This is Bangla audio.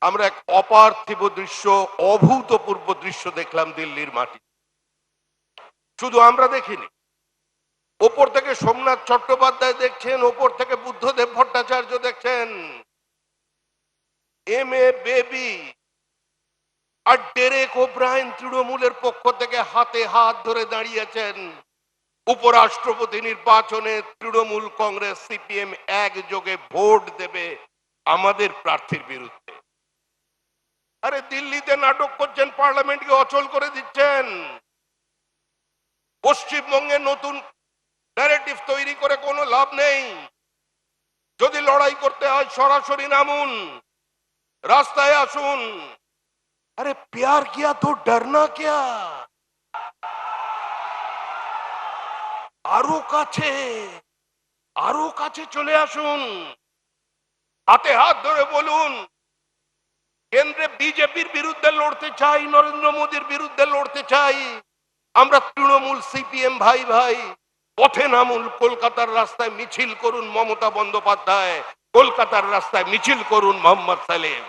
আমরা এক অপার্থিব দৃশ্য, অভূতপূর্ব দৃশ্য দেখলাম দিল্লির মাটি। শুধু আমরা দেখিনি, ওপর থেকে সোমনাথ চট্টোপাধ্যায় দেখছেন, ওপর থেকে বুদ্ধদেব ভট্টাচার্য দেখছেন, এম.এ. বেবি আর ডেরেক ওব্রায়েন তৃণমূলের পক্ষ থেকে হাতে হাত ধরে দাঁড়িয়েছেন। উপরাষ্ট্রপতি নির্বাচনে তৃণমূল, কংগ্রেস, সিপিএম একযোগে ভোট দেবে আমাদের প্রার্থীর বিরুদ্ধে। আরে দিল্লিতে নাটক করছেন, পার্লামেন্টকে অচল করে দিচ্ছেন। পশ্চিমবঙ্গে নতুন ন্যারেটিভ তৈরি করে কোনো লাভ নেই। যদি লড়াই করতে হয় সরাসরি নামুন, রাস্তায় আসুন। अरे प्यार किया तो डरना क्या? আরো কাছে চলে আসুন, হাতে হাত ধরে বলুন কেন্দ্রে বিজেপির বিরুদ্ধে লড়তে চাই, নরেন্দ্র মোদীর বিরুদ্ধে লড়তে চাই। আমরা তৃণমূল, সিপিএম ভাই ভাই, পথে নামুন। কলকাতার রাস্তায় মিছিল করুন মমতা বন্দ্যোপাধ্যায়, কলকাতার রাস্তায় মিছিল করুন মোহাম্মদ সালেম।